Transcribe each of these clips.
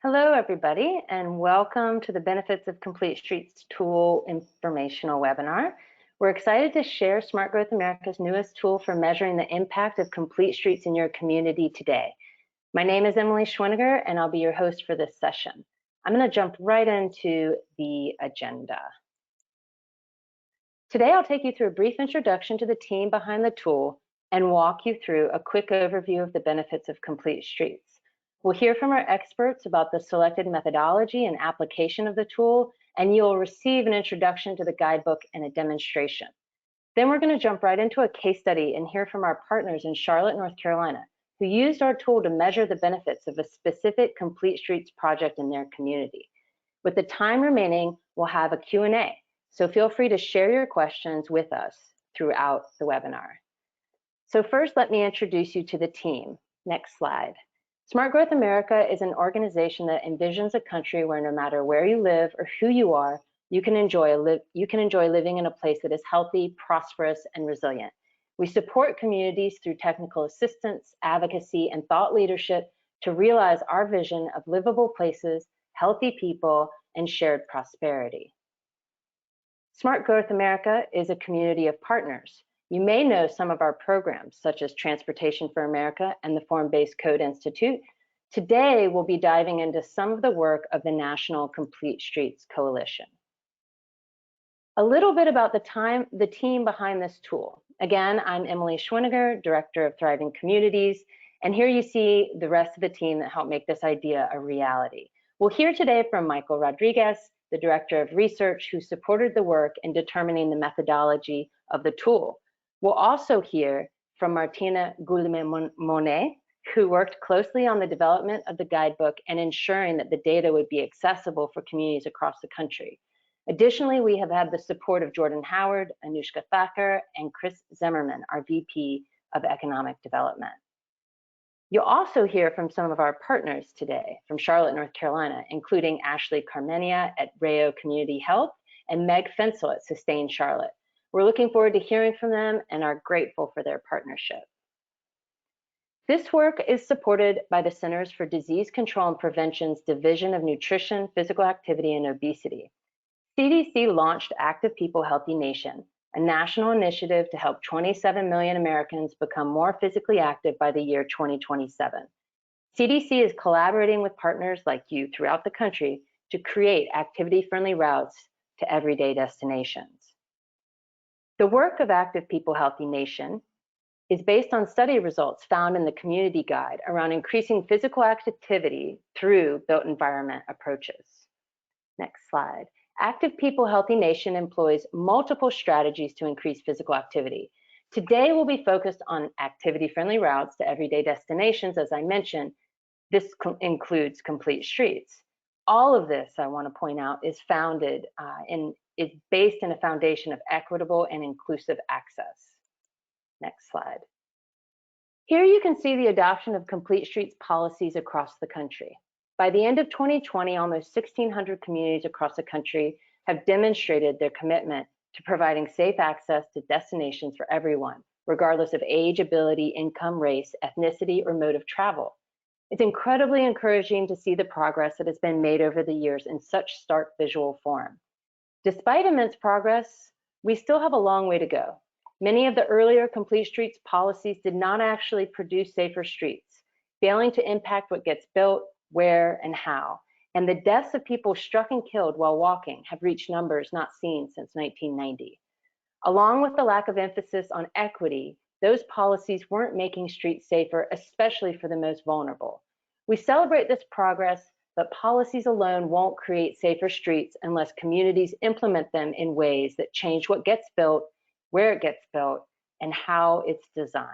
Hello, everybody, and welcome to the Benefits of Complete Streets Tool informational webinar. We're excited to share Smart Growth America's newest tool for measuring the impact of complete streets in your community today. My name is Emily Schwiniger, and I'll be your host for this session. I'm going to jump right into the agenda. Today, I'll take you through a brief introduction to the team behind the tool and walk you through a quick overview of the benefits of complete streets. We'll hear from our experts about the selected methodology and application of the tool, and you'll receive an introduction to the guidebook and a demonstration. Then we're going to jump right into a case study and hear from our partners in Charlotte, North Carolina, who used our tool to measure the benefits of a specific complete streets project in their community. With the time remaining, we'll have a Q&A, so feel free to share your questions with us throughout the webinar. So first, let me introduce you to the team. Next slide. Smart Growth America is an organization that envisions a country where no matter where you live or who you are, you can enjoy living in a place that is healthy, prosperous, and resilient. We support communities through technical assistance, advocacy, and thought leadership to realize our vision of livable places, healthy people, and shared prosperity. Smart Growth America is a community of partners. You may know some of our programs, such as Transportation for America and the Form-Based Code Institute. Today, we'll be diving into some of the work of the National Complete Streets Coalition. A little bit about the team behind this tool. Again, I'm Emily Schwiniger, Director of Thriving Communities, and here you see the rest of the team that helped make this idea a reality. We'll hear today from Michael Rodriguez, the Director of Research, who supported the work in determining the methodology of the tool. We'll also hear from Martina Guillemin-Monet, who worked closely on the development of the guidebook and ensuring that the data would be accessible for communities across the country. Additionally, we have had the support of Jordan Howard, Anushka Thacker, and Chris Zimmerman, our VP of Economic Development. You'll also hear from some of our partners today from Charlotte, North Carolina, including Ashley Carmenia at Rayo Community Health and Meg Fensel at Sustain Charlotte. We're looking forward to hearing from them and are grateful for their partnership. This work is supported by the Centers for Disease Control and Prevention's Division of Nutrition, Physical Activity, and Obesity. CDC launched Active People, Healthy Nation, a national initiative to help 27 million Americans become more physically active by the year 2027. CDC is collaborating with partners like you throughout the country to create activity-friendly routes to everyday destinations. The work of Active People, Healthy Nation is based on study results found in the community guide around increasing physical activity through built environment approaches. Next slide. Active People, Healthy Nation employs multiple strategies to increase physical activity. Today, we'll be focused on activity-friendly routes to everyday destinations. As I mentioned, this includes complete streets. All of this, I want to point out, is is based in a foundation of equitable and inclusive access. Next slide. Here you can see the adoption of complete streets policies across the country. By the end of 2020, almost 1,600 communities across the country have demonstrated their commitment to providing safe access to destinations for everyone, regardless of age, ability, income, race, ethnicity, or mode of travel. It's incredibly encouraging to see the progress that has been made over the years in such stark visual form. Despite immense progress, we still have a long way to go. Many of the earlier complete streets policies did not actually produce safer streets, failing to impact what gets built, where, and how. And the deaths of people struck and killed while walking have reached numbers not seen since 1990. Along with the lack of emphasis on equity, those policies weren't making streets safer, especially for the most vulnerable. We celebrate this progress, but policies alone won't create safer streets unless communities implement them in ways that change what gets built, where it gets built, and how it's designed.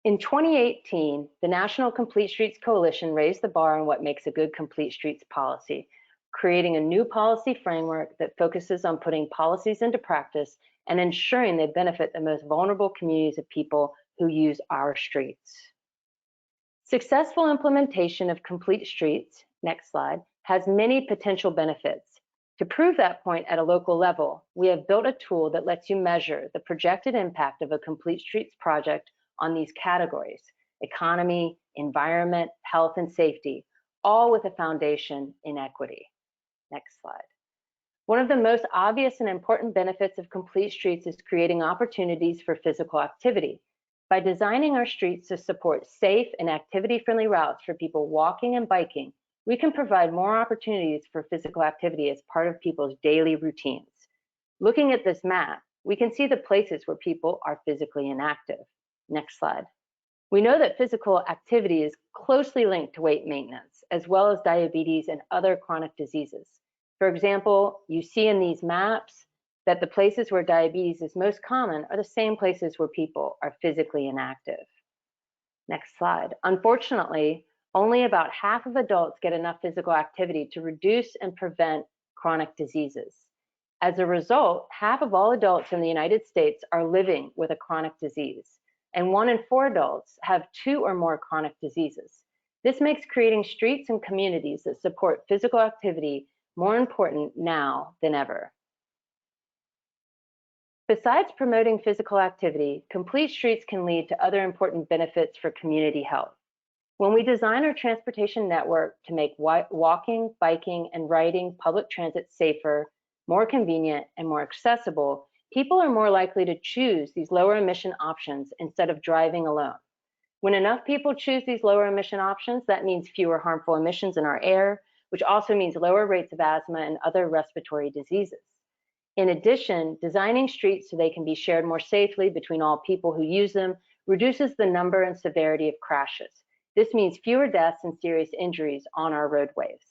In 2018, the National Complete Streets Coalition raised the bar on what makes a good complete streets policy, creating a new policy framework that focuses on putting policies into practice and ensuring they benefit the most vulnerable communities of people who use our streets. Successful implementation of complete streets, next slide, has many potential benefits. To prove that point at a local level, we have built a tool that lets you measure the projected impact of a complete streets project on these categories. economy, environment, health, and safety, all with a foundation in equity. Next slide. One of the most obvious and important benefits of complete streets is creating opportunities for physical activity. By designing our streets to support safe and activity-friendly routes for people walking and biking, we can provide more opportunities for physical activity as part of people's daily routines. Looking at this map, we can see the places where people are physically inactive. Next slide. We know that physical activity is closely linked to weight maintenance, as well as diabetes and other chronic diseases. For example, you see in these maps that the places where diabetes is most common are the same places where people are physically inactive. Next slide. Unfortunately, only about half of adults get enough physical activity to reduce and prevent chronic diseases. As a result, half of all adults in the United States are living with a chronic disease, and 1 in 4 adults have 2 or more chronic diseases. This makes creating streets and communities that support physical activity more important now than ever. Besides promoting physical activity, complete streets can lead to other important benefits for community health. When we design our transportation network to make walking, biking, and riding public transit safer, more convenient, and more accessible, people are more likely to choose these lower emission options instead of driving alone. When enough people choose these lower emission options, that means fewer harmful emissions in our air, which also means lower rates of asthma and other respiratory diseases. In addition, designing streets so they can be shared more safely between all people who use them reduces the number and severity of crashes. This means fewer deaths and serious injuries on our roadways.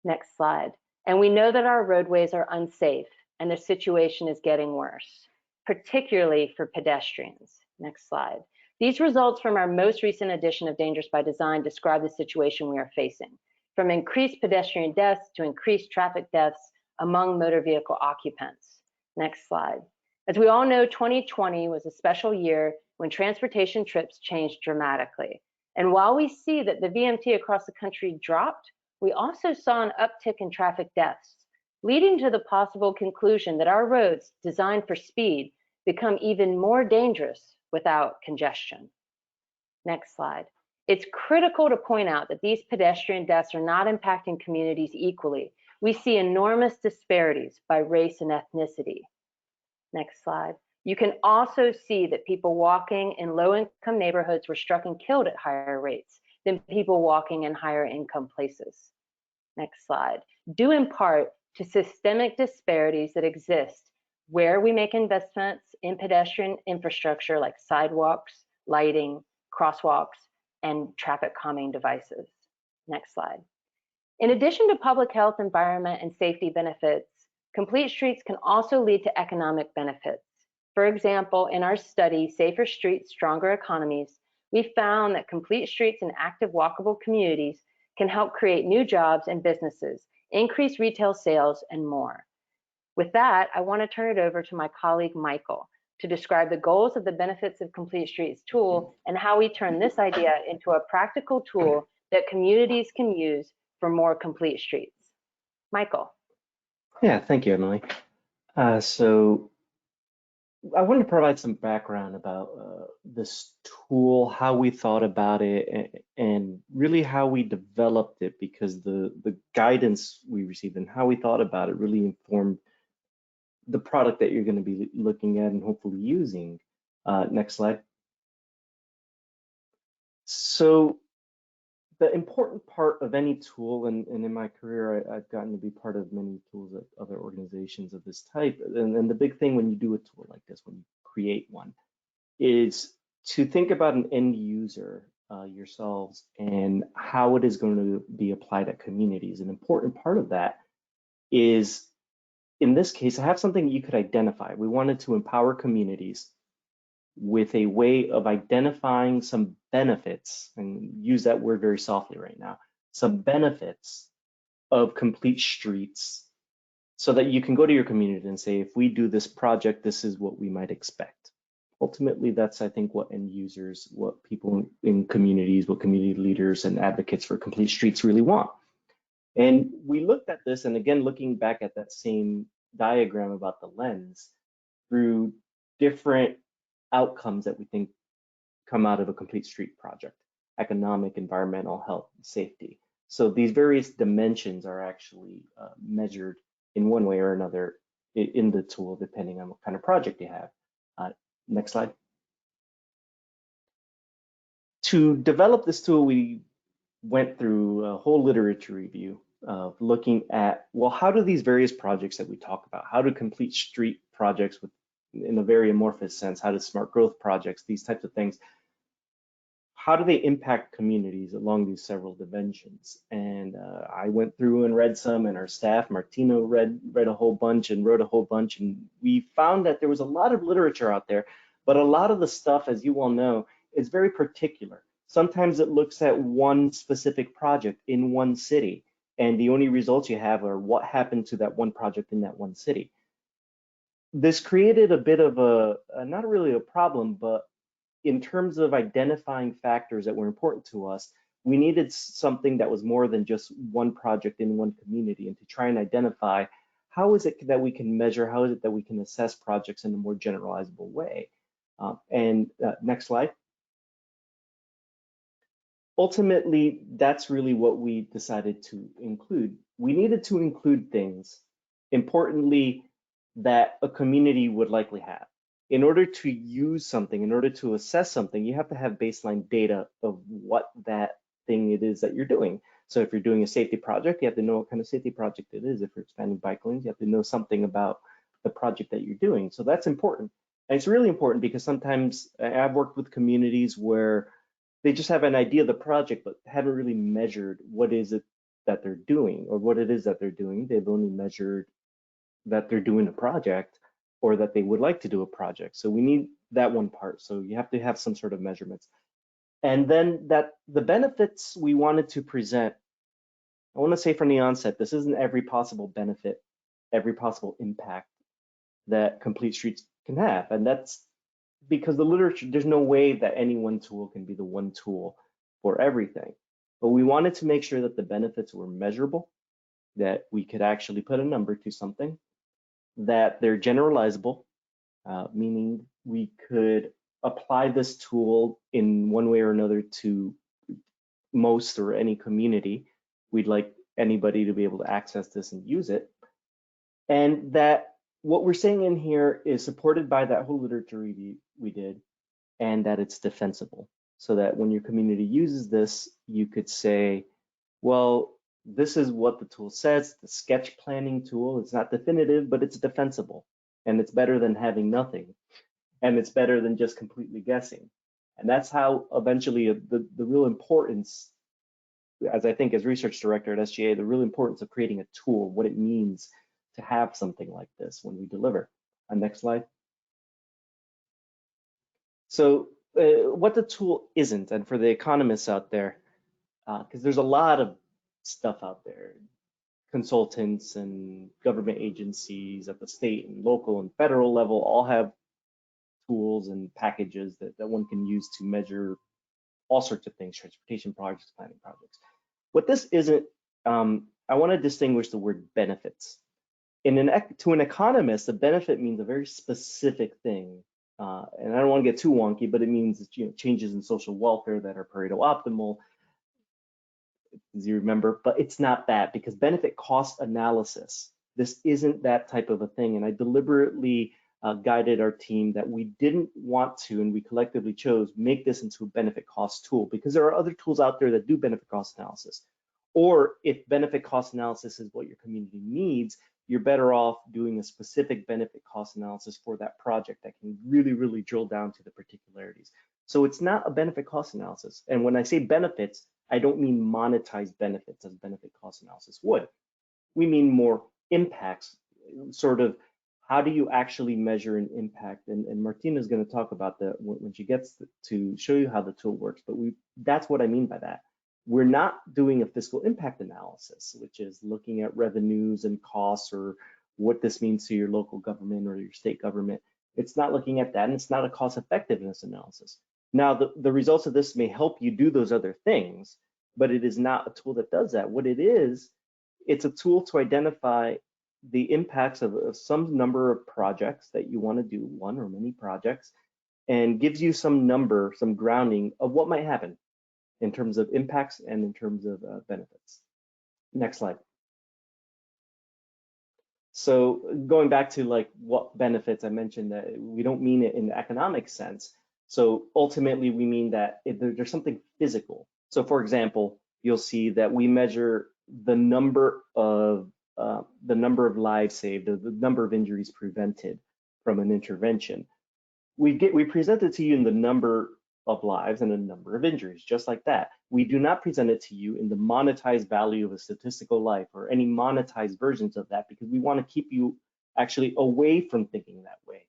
Next slide. And we know that our roadways are unsafe and the situation is getting worse, particularly for pedestrians. Next slide. These results from our most recent edition of Dangerous by Design describe the situation we are facing, from increased pedestrian deaths to increased traffic deaths among motor vehicle occupants. Next slide. As we all know, 2020 was a special year when transportation trips changed dramatically. And while we see that the VMT across the country dropped, we also saw an uptick in traffic deaths, leading to the possible conclusion that our roads designed for speed become even more dangerous without congestion. Next slide. It's critical to point out that these pedestrian deaths are not impacting communities equally. We see enormous disparities by race and ethnicity. Next slide. You can also see that people walking in low-income neighborhoods were struck and killed at higher rates than people walking in higher income places. Next slide. Due in part to systemic disparities that exist where we make investments in pedestrian infrastructure like sidewalks, lighting, crosswalks, and traffic calming devices. Next slide. In addition to public health, environment, and safety benefits, complete streets can also lead to economic benefits. For example, in our study, Safer Streets, Stronger Economies, we found that complete streets and active walkable communities can help create new jobs and businesses, increase retail sales, and more. With that, I want to turn it over to my colleague, Michael, to describe the goals of the Benefits of Complete Streets tool and how we turn this idea into a practical tool that communities can use for more complete streets. Michael. Yeah, thank you, Emily. So I wanted to provide some background about this tool, how we thought about it, and really how we developed it, because the guidance we received and how we thought about it really informed the product that you're going to be looking at and hopefully using. Next slide. So the important part of any tool, and in my career, I've gotten to be part of many tools at other organizations of this type. And the big thing when you do a tool like this, when you create one, is to think about an end user, yourselves, and how it is going to be applied at communities. An important part of that is, in this case, I have something you could identify. We wanted to empower communities with a way of identifying some benefits, and use that word very softly right now, some benefits of complete streets, so that you can go to your community and say, if we do this project, this is what we might expect. Ultimately, that's, I think, what end users, what people in communities, what community leaders and advocates for complete streets really want. And we looked at this, and again, looking back at that same diagram about the lens, through different outcomes that we think come out of a complete street project: economic, environmental, health, safety. So these various dimensions are actually measured in one way or another in the tool, depending on what kind of project you have. Next slide. To develop this tool, we went through a whole literature review of looking at, well, how do these various projects that we talk about, how do complete street projects with, in a very amorphous sense, how do smart growth projects, these types of things, how do they impact communities along these several dimensions? And I went through and read some, and our staff, Martino, read a whole bunch and wrote a whole bunch, and we found that there was a lot of literature out there, but a lot of the stuff, as you all know, is very particular. Sometimes it looks at one specific project in one city, and the only results you have are what happened to that one project in that one city. This created a bit of a not really a problem, but in terms of identifying factors that were important to us, we needed something that was more than just one project in one community, and to try and identify how is it that we can measure, how is it that we can assess projects in a more generalizable way. Next slide. Ultimately, that's really what we decided to include. We needed to include things, importantly, that a community would likely have. In order to use something, in order to assess something, you have to have baseline data of what that thing it is that you're doing. So if you're doing a safety project, you have to know what kind of safety project it is. If you're expanding bike lanes, you have to know something about the project that you're doing. So that's important. And it's really important because sometimes I've worked with communities where they just have an idea of the project, but haven't really measured what is it that they're doing or what it is that they're doing. They've only measured that they're doing a project or that they would like to do a project. So we need that one part. So you have to have some sort of measurements. And then that the benefits we wanted to present, I want to say from the onset, this isn't every possible benefit, every possible impact that complete streets can have. And that's because the literature, there's no way that any one tool can be the one tool for everything. But we wanted to make sure that the benefits were measurable, that we could actually put a number to something, that they're generalizable, meaning we could apply this tool in one way or another to most or any community. We'd like anybody to be able to access this and use it. And that what we're saying in here is supported by that whole literature review we did, and that it's defensible. So that when your community uses this, you could say, well, this is what the tool says, the sketch planning tool. It's not definitive, but it's defensible. And it's better than having nothing. And it's better than just completely guessing. And that's how eventually the real importance, as I think as research director at SGA, the real importance of creating a tool, what it means to have something like this when we deliver. Next slide. So what the tool isn't, and for the economists out there, because there's a lot of stuff out there, consultants and government agencies at the state and local and federal level all have tools and packages that one can use to measure all sorts of things, transportation projects, planning projects. What this isn't, I want to distinguish the word benefits. To an economist, a benefit means a very specific thing. And I don't want to get too wonky, but it means changes in social welfare that are Pareto optimal, as you remember, but it's not that, because benefit cost analysis, this isn't that type of a thing. And I deliberately guided our team that we didn't want to, and we collectively chose, make this into a benefit cost tool, because there are other tools out there that do benefit cost analysis. Or if benefit cost analysis is what your community needs, you're better off doing a specific benefit cost analysis for that project that can really, really drill down to the particularities. So it's not a benefit cost analysis. And when I say benefits, I don't mean monetized benefits as benefit cost analysis would. We mean more impacts, sort of how do you actually measure an impact? And Martina is going to talk about that when she gets to show you how the tool works, but that's what I mean by that. We're not doing a fiscal impact analysis, which is looking at revenues and costs or what this means to your local government or your state government. It's not looking at that, and it's not a cost effectiveness analysis. Now, the results of this may help you do those other things, but it is not a tool that does that. What it is, it's a tool to identify the impacts of some number of projects that you want to do, one or many projects, and gives you some number, some grounding of what might happen in terms of impacts and in terms of benefits. Next slide. So going back to like what benefits, I mentioned that we don't mean it in the economic sense. So ultimately we mean that there's something physical. So for example, you'll see that we measure the number of lives saved, or the number of injuries prevented from an intervention. We present it to you in the number of lives and a number of injuries, just like that. We do not present it to you in the monetized value of a statistical life or any monetized versions of that, because we want to keep you actually away from thinking that way.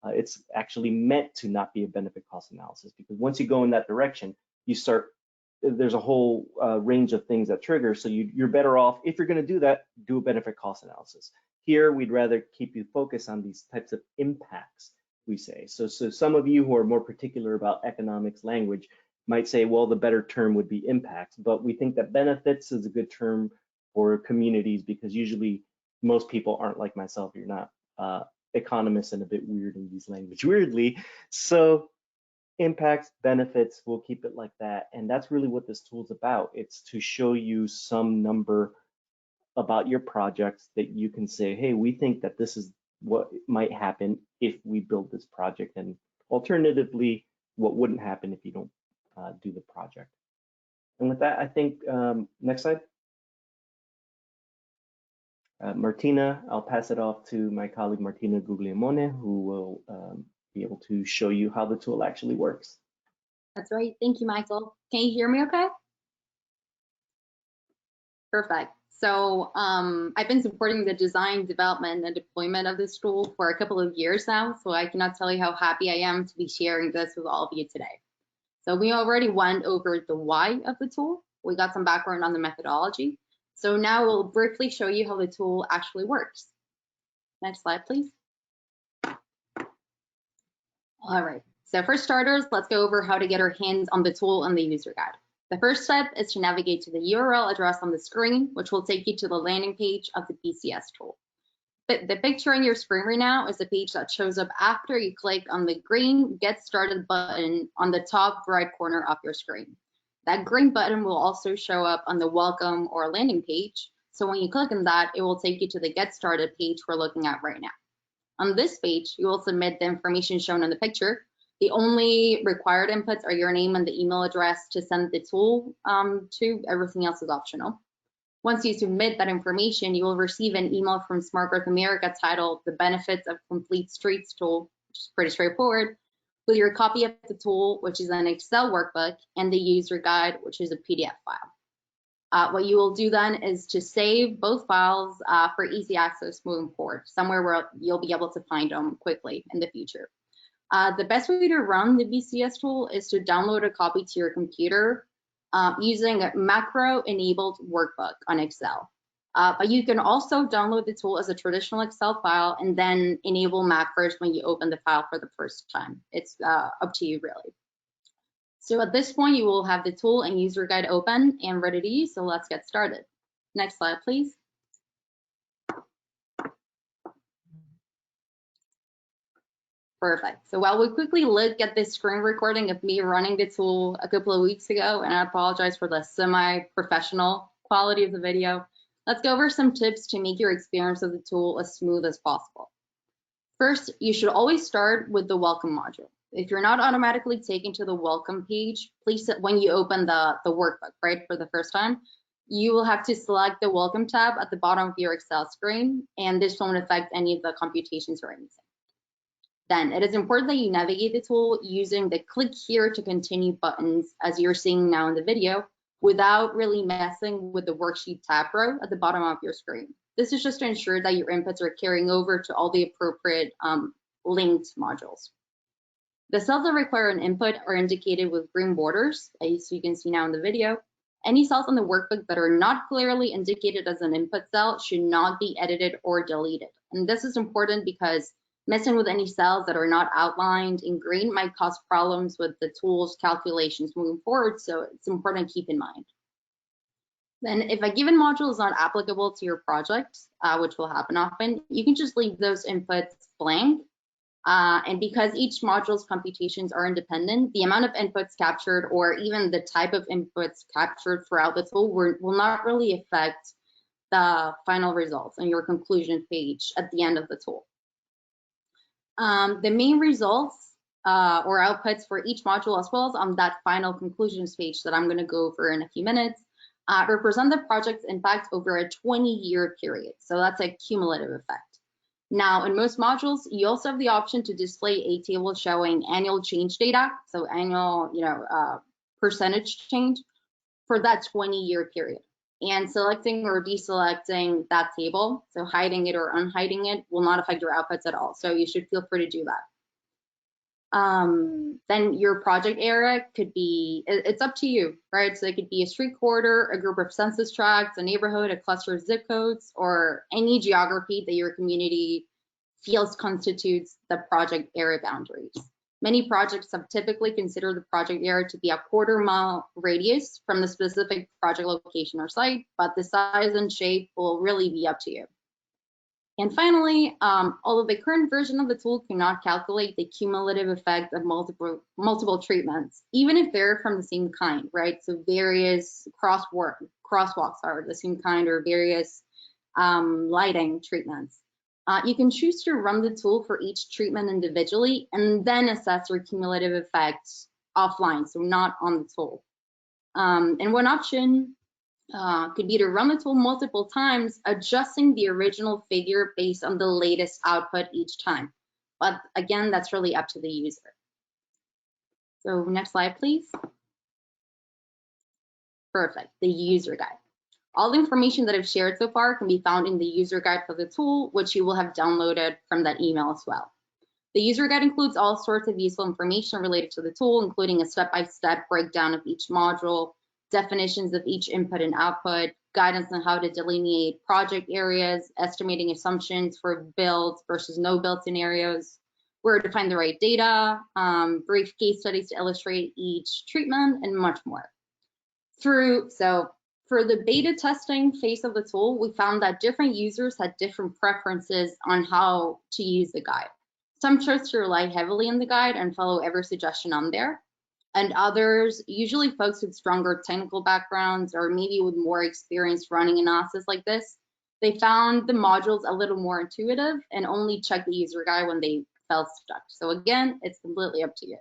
It's actually meant to not be a benefit cost analysis, because once you go in that direction, there's a whole range of things that trigger. So you're better off, if you're going to do that, do a benefit cost analysis. Here, we'd rather keep you focused on these types of impacts, we say. So some of you who are more particular about economics language might say, well, the better term would be impacts, but we think that benefits is a good term for communities, because usually most people aren't like myself. You're not economists and a bit weird in these language weirdly. So impacts, benefits, we'll keep it like that. And that's really what this tool's about. It's to show you some number about your projects that you can say, hey, we think that this is what might happen if we build this project, and alternatively, what wouldn't happen if you don't do the project. And with that, I think, next slide. Martina, I'll pass it off to my colleague Martina Guglielmone, who will be able to show you how the tool actually works. That's right. Thank you, Michael. Can you hear me okay? Perfect. So I've been supporting the design, development, and deployment of this tool for a couple of years now, so I cannot tell you how happy I am to be sharing this with all of you today. So we already went over the why of the tool. We got some background on the methodology. So now we'll briefly show you how the tool actually works. Next slide, please. All right. So for starters, let's go over how to get our hands on the tool and the user guide. The first step is to navigate to the URL address on the screen, which will take you to the landing page of the BCS tool. But the picture on your screen right now is the page that shows up after you click on the green Get Started button on the top right corner of your screen. That green button will also show up on the welcome or landing page. So when you click on that, it will take you to the Get Started page we're looking at right now. On this page, you will submit the information shown in the picture. The only required inputs are your name and the email address to send the tool to. Everything else is optional. Once you submit that information, you will receive an email from Smart Growth America titled The Benefits of Complete Streets Tool, which is pretty straightforward, with your copy of the tool, which is an Excel workbook, and the user guide, which is a PDF file. What you will do then is to save both files for easy access moving forward, somewhere where you'll be able to find them quickly in the future. The best way to run the BCS tool is to download a copy to your computer using a macro-enabled workbook on Excel. But you can also download the tool as a traditional Excel file and then enable macros when you open the file for the first time. It's up to you, really. So at this point, you will have the tool and user guide open and ready to use, so let's get started. Next slide, please. Perfect. So while we quickly look at this screen recording of me running the tool a couple of weeks ago, and I apologize for the semi-professional quality of the video, let's go over some tips to make your experience of the tool as smooth as possible. First, you should always start with the welcome module. If you're not automatically taken to the welcome page, please, when you open the workbook, right, for the first time, you will have to select the welcome tab at the bottom of your Excel screen, and this won't affect any of the computations or anything. Then it is important that you navigate the tool using the click here to continue buttons, as you're seeing now in the video, without really messing with the worksheet tab row at the bottom of your screen. This is just to ensure that your inputs are carrying over to all the appropriate linked modules. The cells that require an input are indicated with green borders, as you can see now in the video. Any cells on the workbook that are not clearly indicated as an input cell should not be edited or deleted. And this is important because messing with any cells that are not outlined in green might cause problems with the tool's calculations moving forward, so it's important to keep in mind. Then if a given module is not applicable to your project, which will happen often, you can just leave those inputs blank And because each module's computations are independent, the amount of inputs captured or even the type of inputs captured throughout the tool will not really affect the final results on your conclusion page at the end of the tool. The main results or outputs for each module, as well as on that final conclusions page that I'm going to go over in a few minutes, represent the project's impact over a 20-year period. So that's a cumulative effect. Now, in most modules, you also have the option to display a table showing annual change data, so annual, percentage change for that 20-year period. And selecting or deselecting that table, so hiding it or unhiding it, will not affect your outputs at all. So you should feel free to do that. Then your project area could be, it's up to you, right? So it could be a street corridor, a group of census tracts, a neighborhood, a cluster of zip codes, or any geography that your community feels constitutes the project area boundaries. Many projects have typically considered the project area to be a quarter-mile radius from the specific project location or site, but the size and shape will really be up to you. And finally, although the current version of the tool cannot calculate the cumulative effect of multiple treatments, even if they're from the same kind, right? So various crosswalks are the same kind, or various lighting treatments. You can choose to run the tool for each treatment individually and then assess your cumulative effects offline, so not on the tool. And one option could be to run the tool multiple times, adjusting the original figure based on the latest output each time. But again, that's really up to the user. So next slide, please. Perfect, the user guide. All the information that I've shared so far can be found in the user guide for the tool, which you will have downloaded from that email as well. The user guide includes all sorts of useful information related to the tool, including a step-by-step breakdown of each module, definitions of each input and output, guidance on how to delineate project areas, estimating assumptions for build versus no build scenarios, where to find the right data, brief case studies to illustrate each treatment, and much more. For the beta testing phase of the tool, we found that different users had different preferences on how to use the guide. Some chose to rely heavily on the guide and follow every suggestion on there, and others, usually folks with stronger technical backgrounds or maybe with more experience running analysis like this, they found the modules a little more intuitive and only checked the user guide when they felt stuck. So again, it's completely up to you.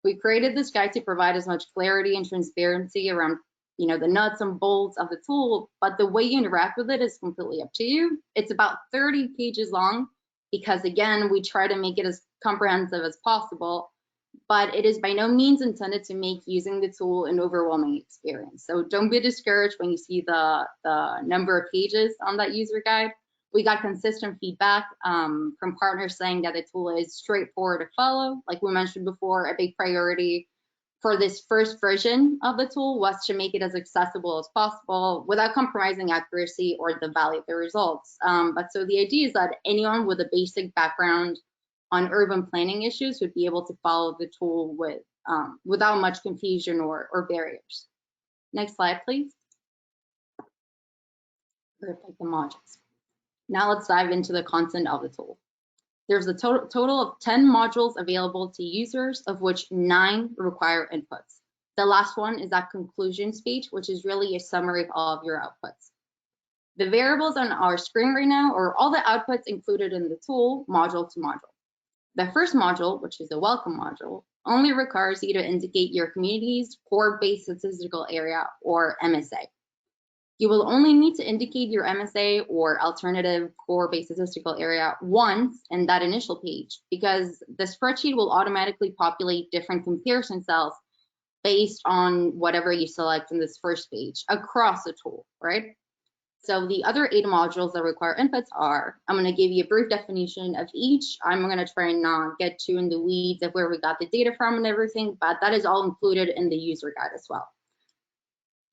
We created this guide to provide as much clarity and transparency around the nuts and bolts of the tool, but the way you interact with it is completely up to you. It's about 30 pages long because, again, we try to make it as comprehensive as possible, but it is by no means intended to make using the tool an overwhelming experience. So don't be discouraged when you see the number of pages on that user guide. We got consistent feedback from partners saying that the tool is straightforward to follow. Like we mentioned before, a big priority for this first version of the tool was to make it as accessible as possible without compromising accuracy or the value of the results. But so the idea is that anyone with a basic background on urban planning issues would be able to follow the tool without much confusion or barriers. Next slide, please. Perfect, the modules. Now let's dive into the content of the tool. There's a total of 10 modules available to users, of which 9 require inputs. The last one is that conclusions page, which is really a summary of all of your outputs. The variables on our screen right now are all the outputs included in the tool, module to module. The first module, which is the welcome module, only requires you to indicate your community's core-based statistical area, or MSA. You will only need to indicate your MSA or alternative core-based statistical area once in that initial page, because the spreadsheet will automatically populate different comparison cells based on whatever you select in this first page across the tool, right? So the other 8 modules that require inputs are, I'm going to give you a brief definition of each. I'm going to try and not get too in the weeds of where we got the data from and everything, but that is all included in the user guide as well.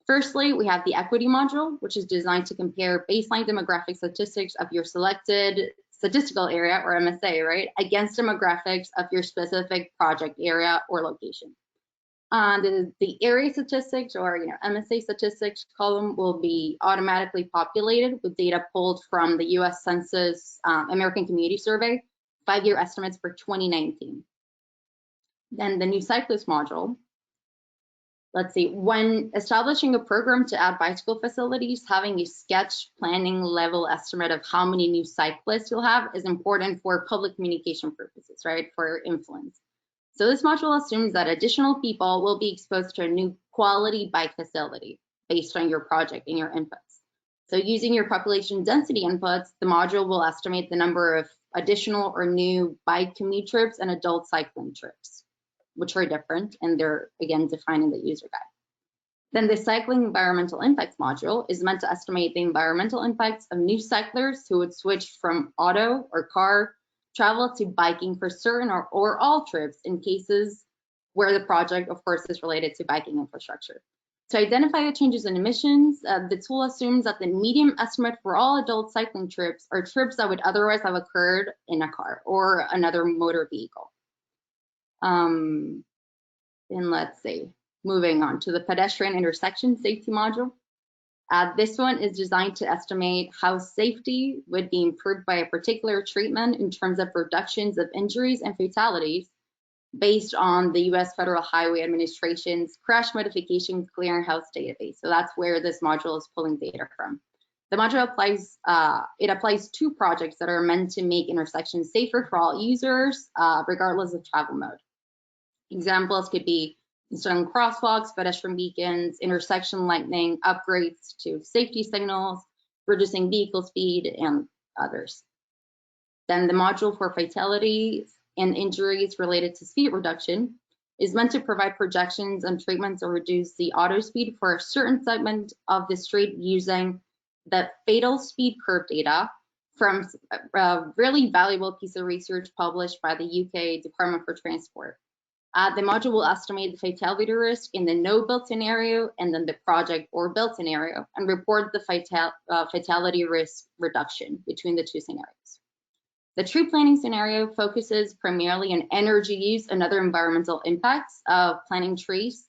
Firstly, we have the equity module, which is designed to compare baseline demographic statistics of your selected statistical area, or MSA, right, against demographics of your specific project area or location. The area statistics, or MSA statistics column, will be automatically populated with data pulled from the U.S. Census American Community Survey 5-year estimates for 2019. Then the new cyclist module. Let's see, when establishing a program to add bicycle facilities, having a sketch planning level estimate of how many new cyclists you'll have is important for public communication purposes, right, for influence. So this module assumes that additional people will be exposed to a new quality bike facility based on your project and your inputs. So using your population density inputs, the module will estimate the number of additional or new bike commute trips and adult cycling trips, which are different, and they're, again, defined in the user guide. Then the cycling environmental impacts module is meant to estimate the environmental impacts of new cyclers who would switch from auto or car travel to biking for certain or all trips in cases where the project, of course, is related to biking infrastructure. To identify the changes in emissions, the tool assumes that the median estimate for all adult cycling trips are trips that would otherwise have occurred in a car or another motor vehicle. Then let's see, moving on to the pedestrian intersection safety module. This one is designed to estimate how safety would be improved by a particular treatment in terms of reductions of injuries and fatalities based on the U.S. Federal Highway Administration's Crash Modification Clearinghouse database. So that's where this module is pulling data from. The module applies to projects that are meant to make intersections safer for all users, regardless of travel mode. Examples could be installing crosswalks, pedestrian beacons, intersection lighting, upgrades to safety signals, reducing vehicle speed, and others. Then the module for fatalities and injuries related to speed reduction is meant to provide projections and treatments to reduce the auto speed for a certain segment of the street using the fatal speed curve data from a really valuable piece of research published by the UK Department for Transport. The module will estimate the fatality risk in the no build scenario and then the project or build scenario and report the fatality risk reduction between the two scenarios. The tree planting scenario focuses primarily on energy use and other environmental impacts of planting trees.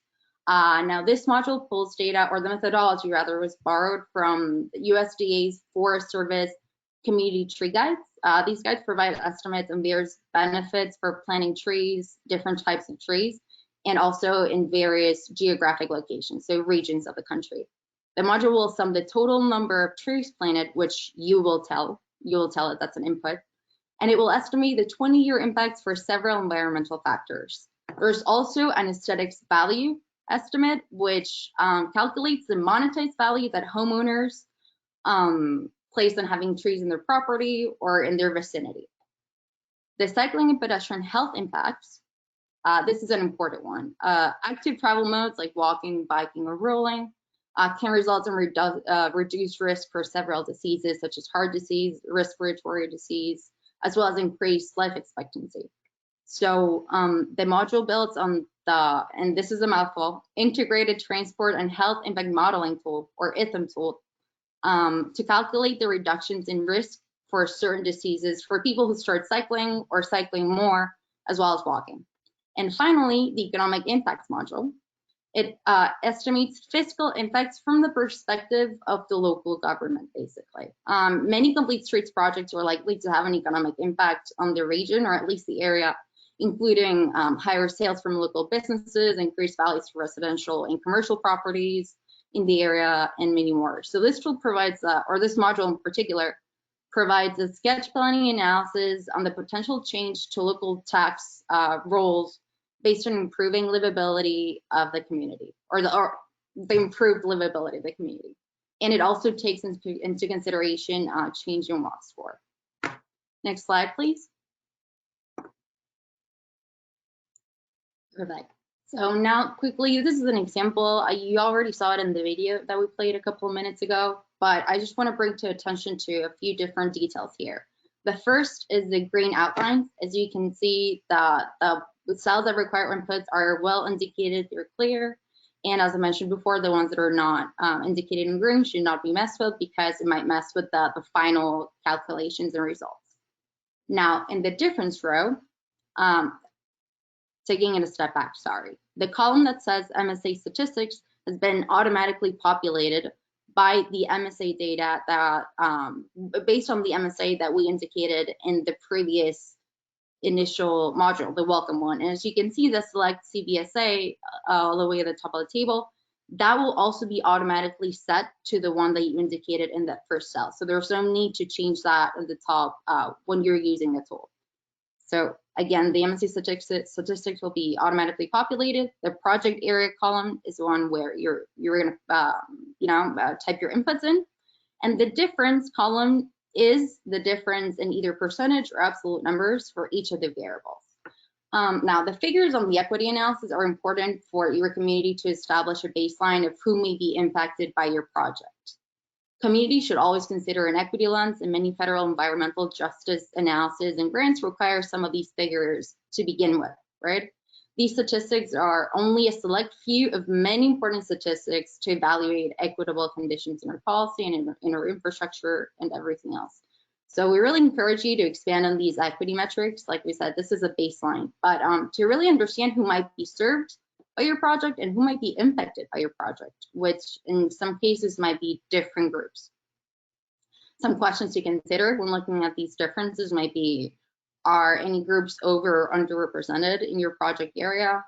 Now this module pulls data, or the methodology rather, was borrowed from the USDA's Forest Service community tree guides. These guides provide estimates on various benefits for planting trees, different types of trees, and also in various geographic locations, so regions of the country. The module will sum the total number of trees planted, which you will tell it that's an input, and it will estimate the 20-year impacts for several environmental factors. There's also an aesthetics value estimate, which calculates the monetized value that homeowners place on having trees in their property or in their vicinity. The cycling and pedestrian health impacts, this is an important one. Active travel modes like walking, biking, or rolling can result in reduced risk for several diseases such as heart disease, respiratory disease, as well as increased life expectancy. So the module builds on the, and this is a mouthful, Integrated Transport and Health Impact Modeling Tool, or ITHM tool, to calculate the reductions in risk for certain diseases for people who start cycling or cycling more, as well as walking. And finally, the economic impacts module. It estimates fiscal impacts from the perspective of the local government, basically. Many complete streets projects are likely to have an economic impact on the region, or at least the area, including higher sales from local businesses, increased values for residential and commercial properties in the area, and many more. So this tool provides, or this module in particular, provides a sketch planning analysis on the potential change to local tax rolls based on improving livability of the community, or the improved livability of the community. And it also takes into consideration change in walk score. Next slide, please. Perfect. So now quickly, this is an example. You already saw it in the video that we played a couple of minutes ago, but I just want to bring to attention to a few different details here. The first is the green outlines. As you can see, the cells that require inputs are well indicated, they're clear. And as I mentioned before, the ones that are not indicated in green should not be messed with because it might mess with the final calculations and results. Now, in the difference row, taking it a step back, sorry. The column that says MSA statistics has been automatically populated by the MSA data that, based on the MSA that we indicated in the previous initial module, the welcome one. And as you can see, the select CBSA all the way at the top of the table, that will also be automatically set to the one that you indicated in that first cell. So there's no need to change that at the top when you're using the tool. So again, the MNC statistics will be automatically populated. The project area column is the one where you're going to type your inputs in, and the difference column is the difference in either percentage or absolute numbers for each of the variables. Now, the figures on the equity analysis are important for your community to establish a baseline of who may be impacted by your project. Communities should always consider an equity lens, and many federal environmental justice analysis and grants require some of these figures to begin with, right? These statistics are only a select few of many important statistics to evaluate equitable conditions in our policy and in our infrastructure and everything else. So we really encourage you to expand on these equity metrics. Like we said, this is a baseline, but to really understand who might be served by your project and who might be impacted by your project, which in some cases might be different groups. Some questions to consider when looking at these differences might be, are any groups over or underrepresented in your project area?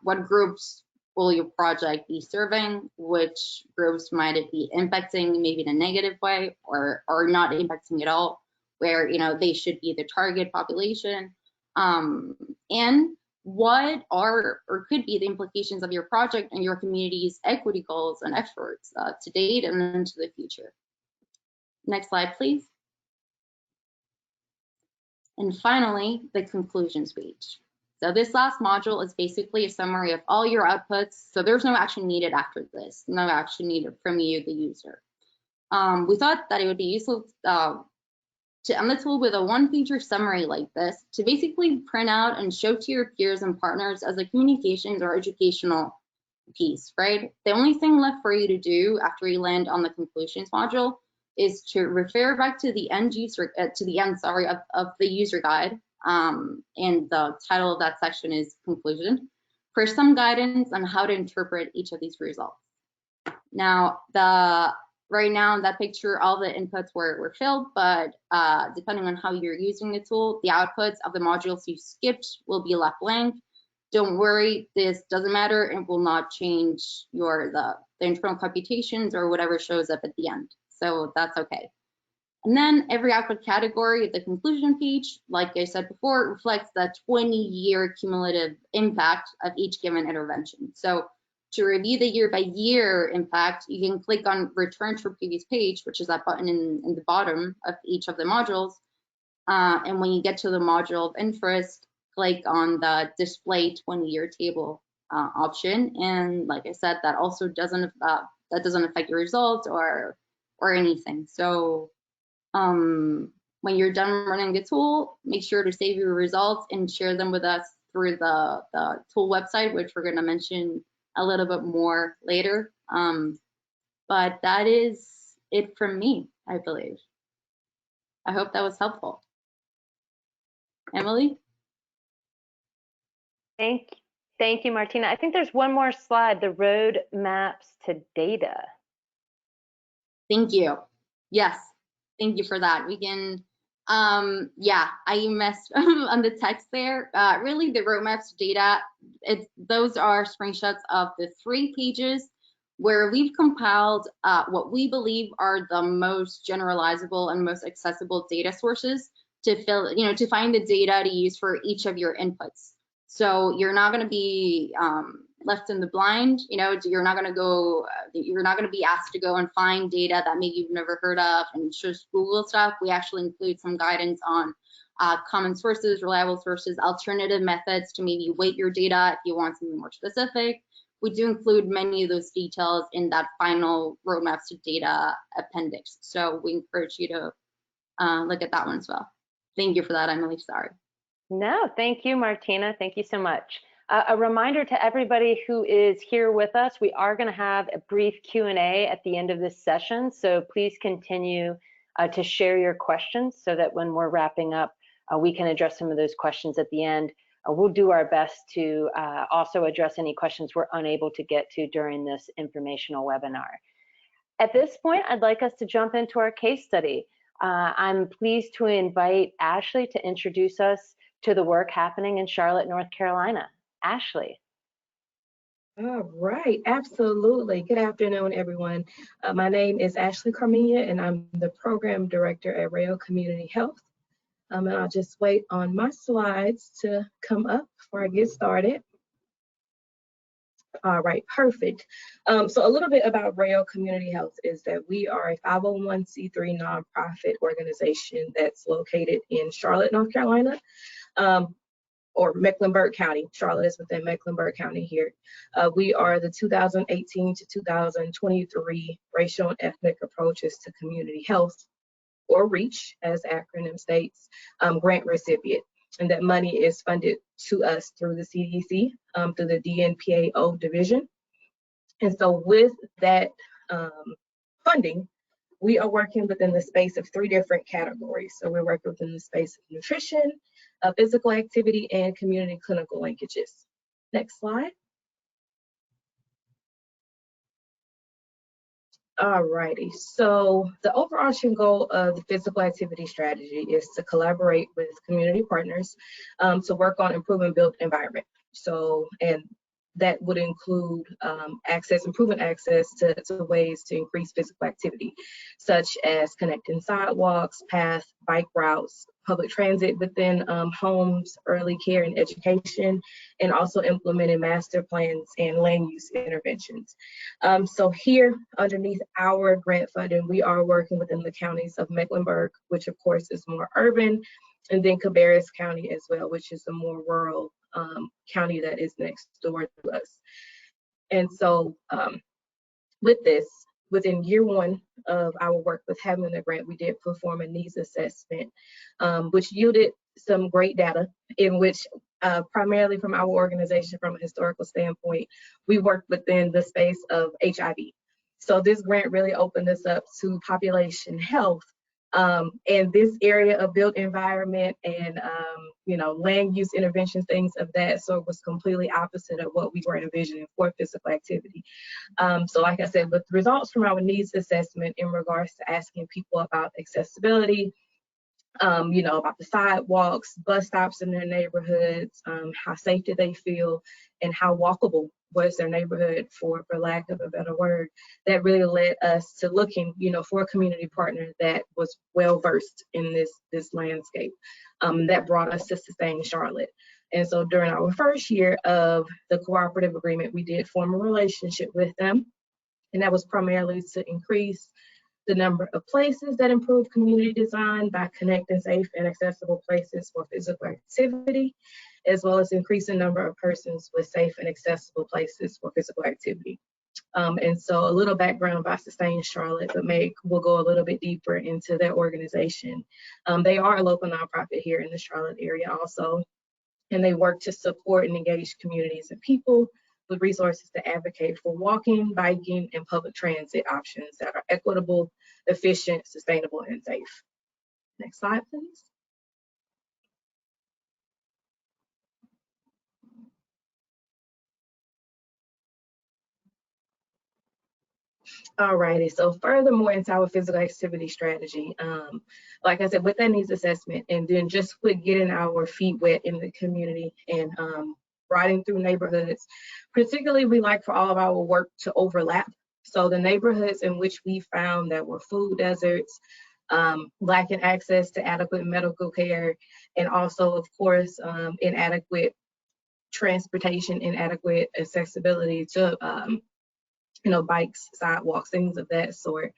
What groups will your project be serving? Which groups might it be impacting, maybe in a negative way, or not impacting at all, where they should be the target population? And what are or could be the implications of your project and your community's equity goals and efforts to date and into the future? Next slide, please. And finally, the conclusions page. So this last module is basically a summary of all your outputs. So there's no action needed after this, no action needed from you, the user. We thought that it would be useful to end the tool with a one-pager summary like this to basically print out and show to your peers and partners as a communications or educational piece, right? The only thing left for you to do after you land on the conclusions module is to refer back to the end user, of the user guide, and the title of that section is conclusion, for some guidance on how to interpret each of these results. Now, right now in that picture, all the inputs were filled, but depending on how you're using the tool, the outputs of the modules you skipped will be left blank. Don't worry, this doesn't matter. It will not change the internal computations or whatever shows up at the end. So that's okay. And then every output category at the conclusion page, like I said before, reflects the 20-year cumulative impact of each given intervention. So to review the year-by-year impact, you can click on Return to Previous Page, which is that button in the bottom of each of the modules. And when you get to the module of interest, click on the Display 20-Year Table option. And like I said, that also doesn't affect your results or anything. So when you're done running the tool, make sure to save your results and share them with us through the tool website, which we're going to mention a little bit more later. But that is it from me, I believe. I hope that was helpful. Emily? Thank you, Martina. I think there's one more slide, the road maps to data. Thank you. Yes, thank you for that. We can, yeah, I messed on the text there. Really, the roadmaps to data, those are screenshots of the 3 pages where we've compiled what we believe are the most generalizable and most accessible data sources to to find the data to use for each of your inputs. So you're not going to be left in the blind. You're not going to be asked to go and find data that maybe you've never heard of and just Google stuff. We actually include some guidance on common sources, reliable sources, alternative methods to maybe weight your data if you want something more specific. We do include many of those details in that final roadmaps to data appendix. So we encourage you to look at that one as well. Thank you for that, Emily. Sorry. No, thank you, Martina. Thank you so much. A reminder to everybody who is here with us, we are going to have a brief Q&A at the end of this session. So please continue to share your questions so that when we're wrapping up, we can address some of those questions at the end. We'll do our best to also address any questions we're unable to get to during this informational webinar. At this point, I'd like us to jump into our case study. I'm pleased to invite Ashley to introduce us to the work happening in Charlotte, North Carolina. Ashley. All right, absolutely. Good afternoon, everyone. My name is Ashley Carmenia, and I'm the Program Director at Rail Community Health. And I'll just wait on my slides to come up before I get started. All right, perfect. So a little bit about Rail Community Health is that we are a 501c3 nonprofit organization that's located in Charlotte, North Carolina. Or Mecklenburg County. Charlotte is within Mecklenburg County here. We are the 2018 to 2023 Racial and Ethnic Approaches to Community Health, or REACH, as the acronym states, grant recipient. And that money is funded to us through the CDC, through the DNPAO division. And so with that funding, we are working within the space of 3 different categories. So we're working within the space of nutrition, physical activity, and community clinical linkages. Next slide. All righty, so the overarching goal of the physical activity strategy is to collaborate with community partners to work on improving built environment. So, and that would include improving access to ways to increase physical activity, such as connecting sidewalks, paths, bike routes, public transit within homes, early care and education, and also implementing master plans and land use interventions. So here, underneath our grant funding, we are working within the counties of Mecklenburg, which of course is more urban, and then Cabarrus County as well, which is a more rural county that is next door to us. And so with this, within year 1 of our work with having the grant, we did perform a needs assessment, which yielded some great data in which primarily from our organization, from a historical standpoint, we worked within the space of HIV. So this grant really opened us up to population health. And this area of built environment and land use interventions, things of that sort, was completely opposite of what we were envisioning for physical activity. So like I said, with results from our needs assessment in regards to asking people about accessibility, about the sidewalks, bus stops in their neighborhoods, how safe do they feel, and how walkable was their neighborhood, for lack of a better word. That really led us to looking, for a community partner that was well versed in this landscape. That brought us to Sustain Charlotte. And so during our first year of the cooperative agreement, we did form a relationship with them, and that was primarily to increase the number of places that improve community design by connecting safe and accessible places for physical activity, as well as increase the number of persons with safe and accessible places for physical activity. And so a little background about Sustain Charlotte, but we'll go a little bit deeper into their organization. They are a local nonprofit here in the Charlotte area also, and they work to support and engage communities and people with resources to advocate for walking, biking, and public transit options that are equitable, efficient, sustainable, and safe. Next slide, please. Alrighty, so furthermore into our physical activity strategy, like I said, with that needs assessment, and then just with getting our feet wet in the community and riding through neighborhoods, particularly we like for all of our work to overlap. So the neighborhoods in which we found that were food deserts, lacking access to adequate medical care, and also of course inadequate transportation, inadequate accessibility to bikes, sidewalks, things of that sort.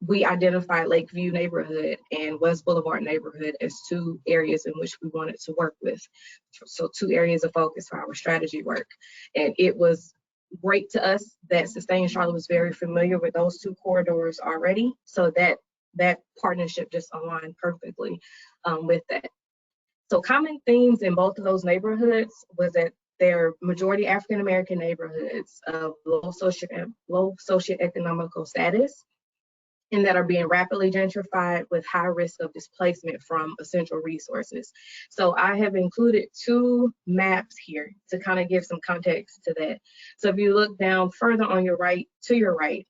We identified Lakeview neighborhood and West Boulevard neighborhood as 2 areas in which we wanted to work with. So 2 areas of focus for our strategy work. And it was great to us that Sustain Charlotte was very familiar with those 2 corridors already. So that partnership just aligned perfectly with that. So common themes in both of those neighborhoods was that they're majority African-American neighborhoods of low socioeconomical status, and that are being rapidly gentrified with high risk of displacement from essential resources. So I have included 2 maps here to kind of give some context to that. So if you look down further on your right, to your right,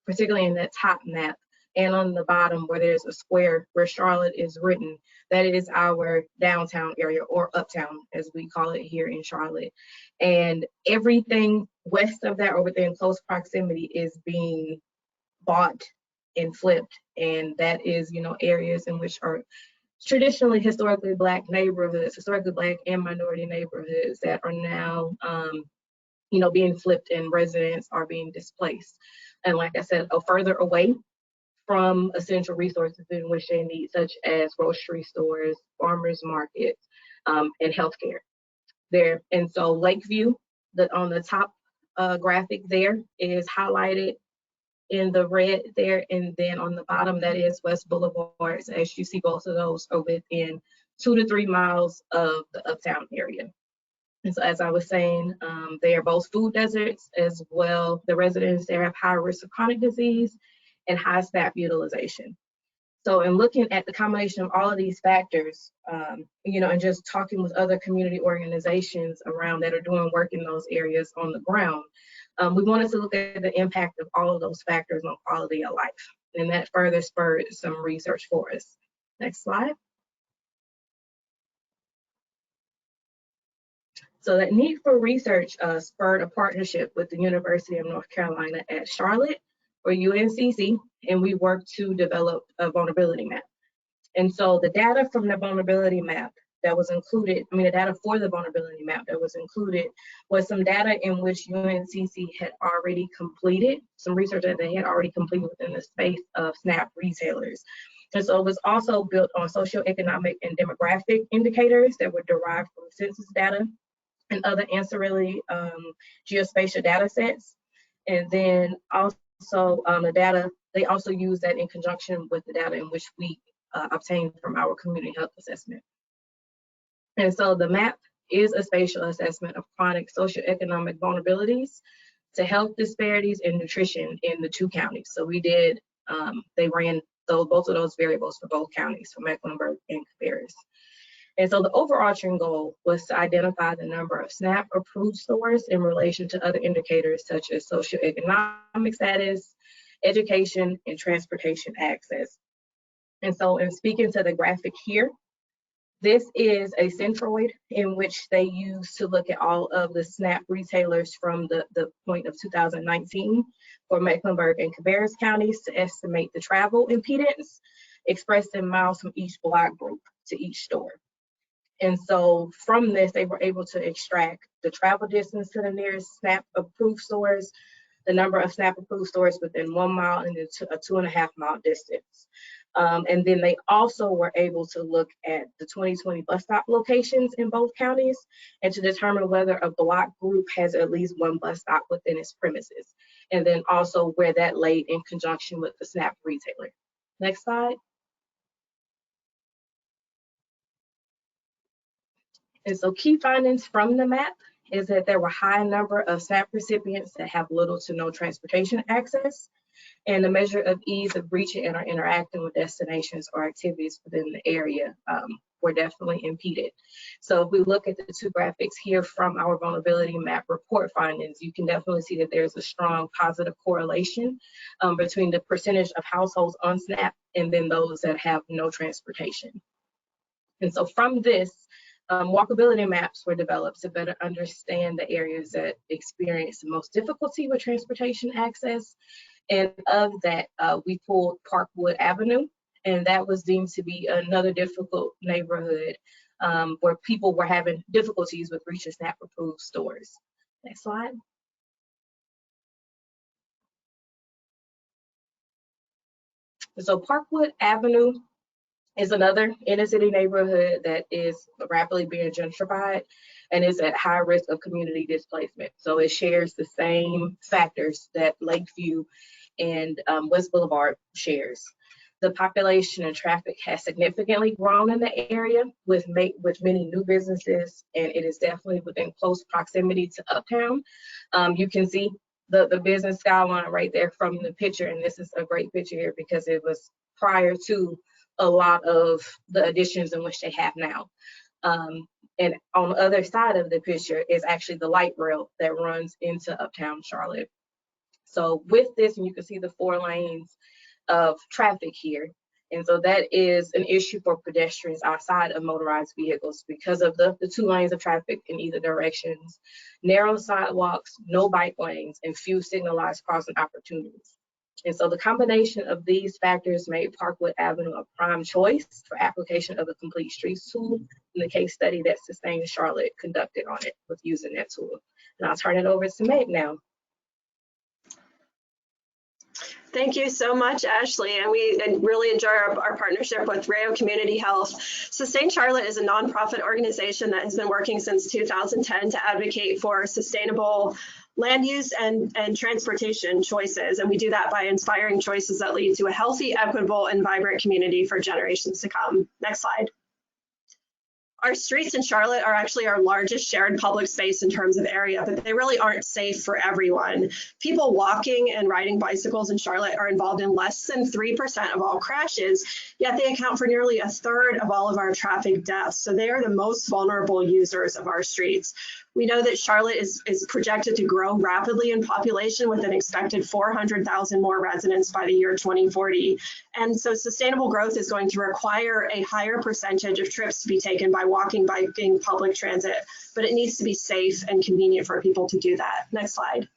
particularly in that top map, And on the bottom where there's a square where Charlotte is written, that is our downtown area, or uptown as we call it here in Charlotte. And everything west of that or within close proximity is being bought and flipped. And that is, areas in which are traditionally historically Black neighborhoods, historically Black and minority neighborhoods that are now, being flipped, and residents are being displaced. And like I said, further away from essential resources in which they need, such as grocery stores, farmers markets, and healthcare there. And so Lakeview, on the top graphic there, is highlighted in the red there, and then on the bottom that is West Boulevard. So as you see, both of those are within 2 to 3 miles of the uptown area. And so as I was saying, they are both food deserts as well. The residents there have high risk of chronic disease and high staff utilization. So in looking at the combination of all of these factors, and just talking with other community organizations around that are doing work in those areas on the ground, we wanted to look at the impact of all of those factors on quality of life. And that further spurred some research for us. Next slide. So that need for research spurred a partnership with the University of North Carolina at Charlotte, or UNCC, and we worked to develop a vulnerability map. And so the data from the vulnerability map that was included, the data for the vulnerability map that was included was some data in which UNCC had already completed, some research that they had already completed within the space of SNAP retailers. And so it was also built on socioeconomic and demographic indicators that were derived from census data and other ancillary geospatial data sets. And then also the data, they also use that in conjunction with the data in which we obtained from our community health assessment. And so the map is a spatial assessment of chronic socioeconomic vulnerabilities to health disparities and nutrition in the 2 counties. So we did, they ran both of those variables for both counties, for Mecklenburg and Cabarrus. And so the overarching goal was to identify the number of SNAP approved stores in relation to other indicators such as socioeconomic status, education, and transportation access. And so in speaking to the graphic here, this is a centroid in which they use to look at all of the SNAP retailers from the point of 2019 for Mecklenburg and Cabarrus counties to estimate the travel impedance expressed in miles from each block group to each store. And so from this, they were able to extract the travel distance to the nearest SNAP approved stores, the number of SNAP approved stores within 1 mile and a 2.5 mile distance. And then they also were able to look at the 2020 bus stop locations in both counties and to determine whether a block group has at least 1 bus stop within its premises. And then also where that lay in conjunction with the SNAP retailer. Next slide. And so key findings from the map is that there were high number of SNAP recipients that have little to no transportation access, and the measure of ease of reaching and or interacting with destinations or activities within the area were definitely impeded. So if we look at the 2 graphics here from our vulnerability map report findings, you can definitely see that there's a strong positive correlation between the percentage of households on SNAP and then those that have no transportation. And so from this, walkability maps were developed to better understand the areas that experience the most difficulty with transportation access. And of that, we pulled Parkwood Avenue, and that was deemed to be another difficult neighborhood where people were having difficulties with reaching SNAP approved stores. Next slide. So Parkwood Avenue is another inner city neighborhood that is rapidly being gentrified and is at high risk of community displacement. So it shares the same factors that Lakeview and West Boulevard shares. The population and traffic has significantly grown in the area with many new businesses, and it is definitely within close proximity to Uptown. You can see the business skyline right there from the picture, and this is a great picture here because it was prior to a lot of the additions in which they have now. And on the other side of the picture is actually the light rail that runs into Uptown Charlotte. So with this, and you can see the 4 lanes of traffic here. And so that is an issue for pedestrians outside of motorized vehicles because of the 2 lanes of traffic in either directions, narrow sidewalks, no bike lanes, and few signalized crossing opportunities. And so the combination of these factors made Parkwood Avenue a prime choice for application of the Complete Streets tool in the case study that Sustain Charlotte conducted on it with using that tool. And I'll turn it over to Meg now. Thank you so much, Ashley. And we really enjoy our partnership with Rayo Community Health. Sustain Charlotte is a nonprofit organization that has been working since 2010 to advocate for sustainable land use and transportation choices. And we do that by inspiring choices that lead to a healthy, equitable, and vibrant community for generations to come. Next slide. Our streets in Charlotte are actually our largest shared public space in terms of area, but they really aren't safe for everyone. People walking and riding bicycles in Charlotte are involved in less than 3% of all crashes, yet they account for nearly 1/3 of all of our traffic deaths. So they are the most vulnerable users of our streets. We know that Charlotte is projected to grow rapidly in population with an expected 400,000 more residents by the year 2040. And so sustainable growth is going to require a higher percentage of trips to be taken by walking, biking, public transit, but it needs to be safe and convenient for people to do that. Next slide.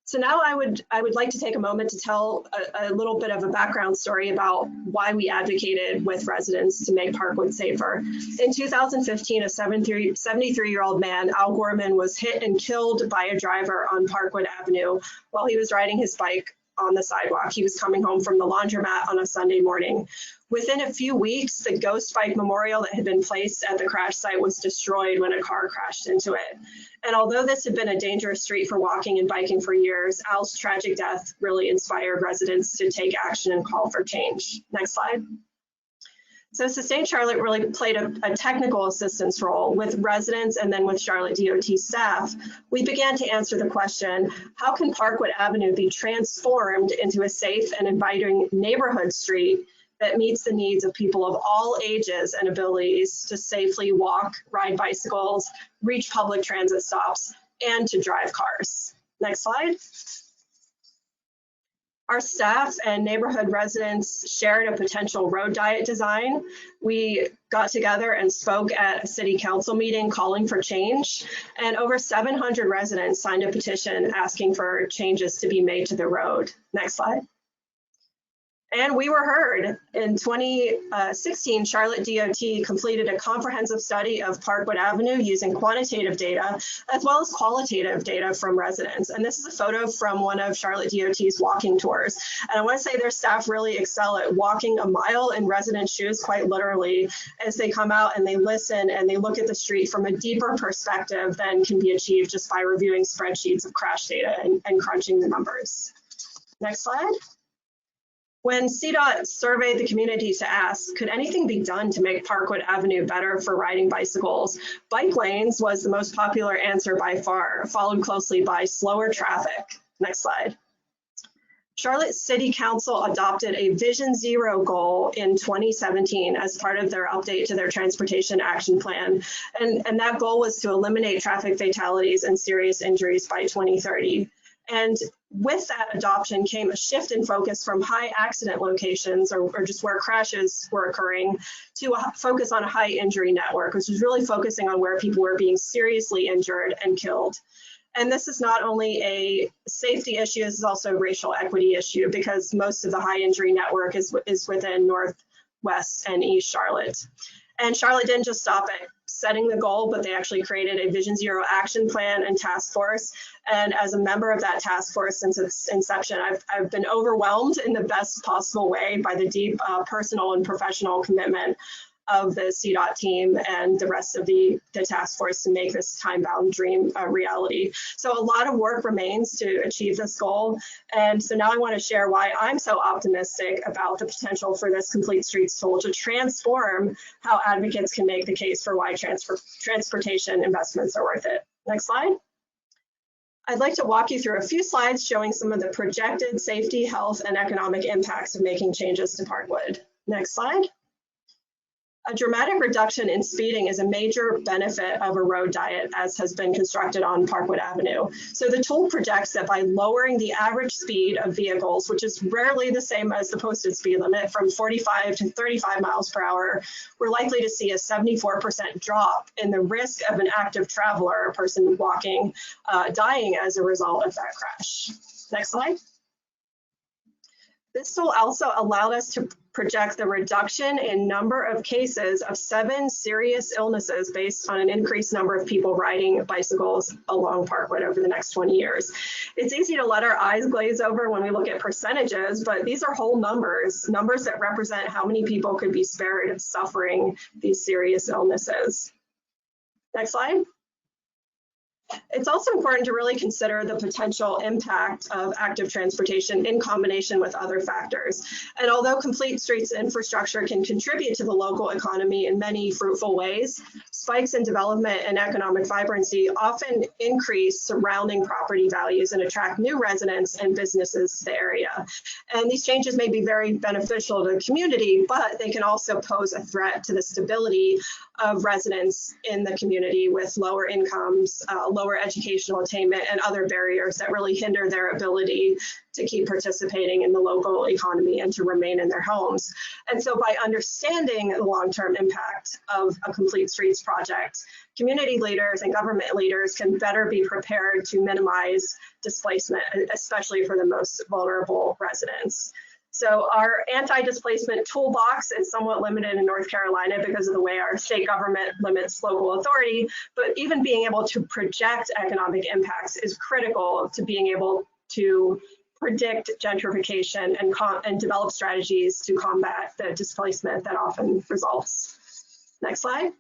So now I would like to take a moment to tell a little bit of a background story about why we advocated with residents to make Parkwood safer. In 2015, a 73-year-old man, Al Gorman, was hit and killed by a driver on Parkwood Avenue while he was riding his bike on the sidewalk. He was coming home from the laundromat on a Sunday morning. Within a few weeks, the ghost bike memorial that had been placed at the crash site was destroyed when a car crashed into it. And although this had been a dangerous street for walking and biking for years, Al's tragic death really inspired residents to take action and call for change. Next slide. So Sustain Charlotte really played a technical assistance role with residents and then with Charlotte DOT staff. We began to answer the question, how can Parkwood Avenue be transformed into a safe and inviting neighborhood street that meets the needs of people of all ages and abilities to safely walk, ride bicycles, reach public transit stops, and to drive cars? Next slide. Our staff and neighborhood residents shared a potential road diet design. We got together and spoke at a city council meeting calling for change, and over 700 residents signed a petition asking for changes to be made to the road. Next slide. And we were heard. In 2016, Charlotte DOT completed a comprehensive study of Parkwood Avenue using quantitative data as well as qualitative data from residents. And this is a photo from one of Charlotte DOT's walking tours. And I want to say their staff really excel at walking a mile in resident shoes, quite literally, as they come out and they listen and they look at the street from a deeper perspective than can be achieved just by reviewing spreadsheets of crash data and crunching the numbers. Next slide. When CDOT surveyed the community to ask, could anything be done to make Parkwood Avenue better for riding bicycles? Bike lanes was the most popular answer by far, followed closely by slower traffic. Next slide. Charlotte City Council adopted a Vision Zero goal in 2017 as part of their update to their transportation action plan. And that goal was to eliminate traffic fatalities and serious injuries by 2030. And with that adoption came a shift in focus from high accident locations or just where crashes were occurring to a focus on a high injury network, which is really focusing on where people were being seriously injured and killed. And this is not only a safety issue, this is also a racial equity issue because most of the high injury network is within Northwest and East Charlotte. And Charlotte didn't just stop at setting the goal, but they actually created a Vision Zero action plan and task force. And as a member of that task force since its inception, I've been overwhelmed in the best possible way by the deep personal and professional commitment of the CDOT team and the rest of the task force to make this time-bound dream a reality. So a lot of work remains to achieve this goal. And so now I want to share why I'm so optimistic about the potential for this Complete Streets tool to transform how advocates can make the case for why transportation investments are worth it. Next slide. I'd like to walk you through a few slides showing some of the projected safety, health, and economic impacts of making changes to Parkwood. Next slide. A dramatic reduction in speeding is a major benefit of a road diet, as has been constructed on Parkwood Avenue. So the tool projects that by lowering the average speed of vehicles, which is rarely the same as the posted speed limit, from 45 to 35 miles per hour, we're likely to see a 74% drop in the risk of an active traveler, a person walking, dying as a result of that crash. Next slide. This tool also allowed us to project the reduction in number of cases of 7 serious illnesses based on an increased number of people riding bicycles along Parkwood over the next 20 years. It's easy to let our eyes glaze over when we look at percentages, but these are whole numbers that represent how many people could be spared suffering these serious illnesses. Next slide. It's also important to really consider the potential impact of active transportation in combination with other factors. And although complete streets infrastructure can contribute to the local economy in many fruitful ways, spikes in development and economic vibrancy often increase surrounding property values and attract new residents and businesses to the area. And these changes may be very beneficial to the community, but they can also pose a threat to the stability of residents in the community with lower incomes, lower educational attainment, and other barriers that really hinder their ability to keep participating in the local economy and to remain in their homes. And so by understanding the long-term impact of a complete streets project, community leaders and government leaders can better be prepared to minimize displacement, especially for the most vulnerable residents. So our anti-displacement toolbox is somewhat limited in North Carolina because of the way our state government limits local authority, but even being able to project economic impacts is critical to being able to predict gentrification and develop strategies to combat the displacement that often results. Next slide.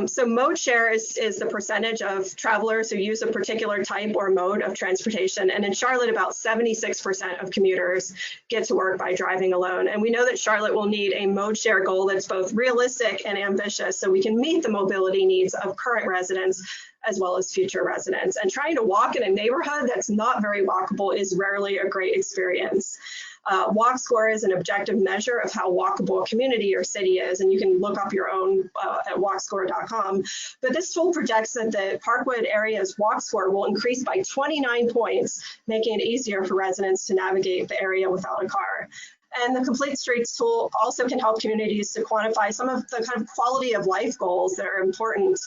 So mode share is the percentage of travelers who use a particular type or mode of transportation. And in Charlotte, about 76% of commuters get to work by driving alone. And we know that Charlotte will need a mode share goal that's both realistic and ambitious so we can meet the mobility needs of current residents as well as future residents. And trying to walk in a neighborhood that's not very walkable is rarely a great experience. Walk score is an objective measure of how walkable a community or city is, and you can look up your own at walkscore.com. But this tool projects that the Parkwood area's walk score will increase by 29 points, making it easier for residents to navigate the area without a car. And the Complete Streets tool also can help communities to quantify some of the kind of quality of life goals that are important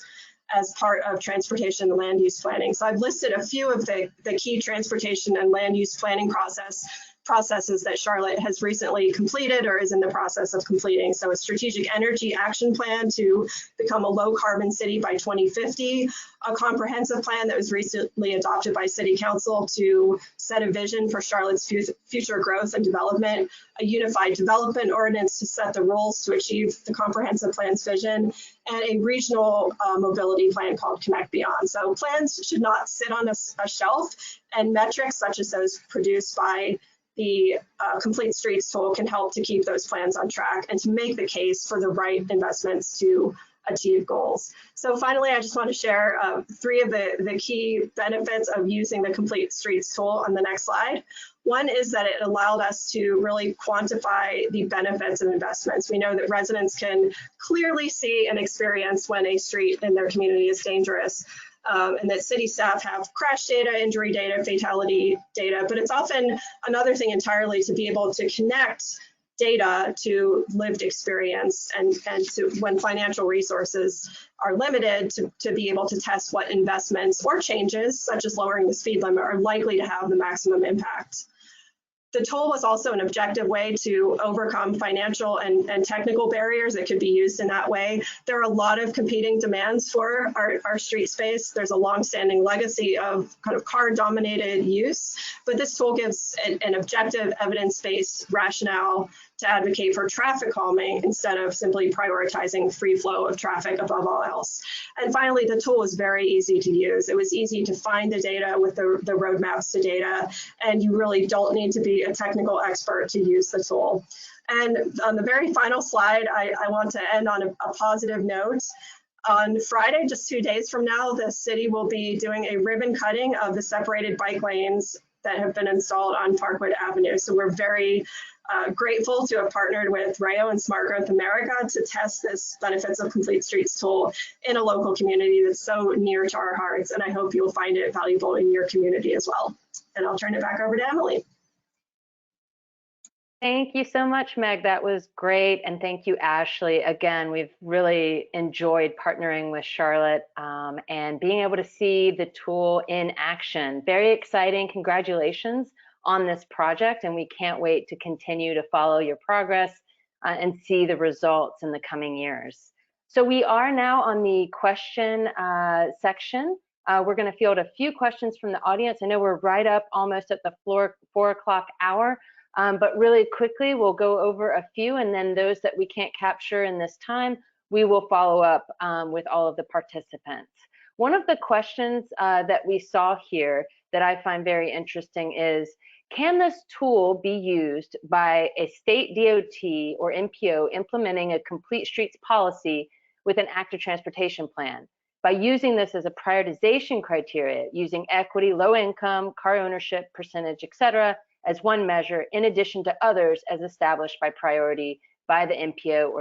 as part of transportation and land use planning. So I've listed a few of the key transportation and land use planning processes that Charlotte has recently completed or is in the process of completing. So a strategic energy action plan to become a low carbon city by 2050, a comprehensive plan that was recently adopted by City Council to set a vision for Charlotte's future growth and development, a unified development ordinance to set the rules to achieve the comprehensive plan's vision, and a regional mobility plan called Connect Beyond. So plans should not sit on a shelf, and metrics such as those produced by the Complete Streets tool can help to keep those plans on track and to make the case for the right investments to achieve goals. So finally, I just want to share 3 of the key benefits of using the Complete Streets tool on the next slide. One is that it allowed us to really quantify the benefits of investments. We know that residents can clearly see and experience when a street in their community is dangerous. And that city staff have crash data, injury data, fatality data, but it's often another thing entirely to be able to connect data to lived experience and to, when financial resources are limited, to be able to test what investments or changes, such as lowering the speed limit, are likely to have the maximum impact. The tool was also an objective way to overcome financial and technical barriers that could be used in that way. There are a lot of competing demands for our street space. There's a longstanding legacy of kind of car-dominated use, but this tool gives an objective, evidence-based rationale to advocate for traffic calming instead of simply prioritizing free flow of traffic above all else. And finally, the tool was very easy to use. It was easy to find the data with the roadmaps to data, and you really don't need to be a technical expert to use the tool. And on the very final slide, I want to end on a positive note. On Friday, just 2 days from now, the city will be doing a ribbon cutting of the separated bike lanes that have been installed on Parkwood Avenue. So we're very grateful to have partnered with Rayo and Smart Growth America to test this Benefits of Complete Streets tool in a local community that's so near to our hearts. And I hope you'll find it valuable in your community as well. And I'll turn it back over to Emily. Thank you so much, Meg. That was great. And thank you, Ashley. Again, we've really enjoyed partnering with Charlotte and being able to see the tool in action. Very exciting. Congratulations on this project. And we can't wait to continue to follow your progress and see the results in the coming years. So we are now on the question section. We're going to field a few questions from the audience. I know we're right up almost at the 4 o'clock hour. But really quickly, we'll go over a few, and then those that we can't capture in this time, we will follow up with all of the participants. One of the questions that we saw here that I find very interesting is, can this tool be used by a state DOT or MPO implementing a complete streets policy with an active transportation plan? By using this as a prioritization criteria, using equity, low income, car ownership, percentage, et cetera, as one measure, in addition to others as established by priority by the MPO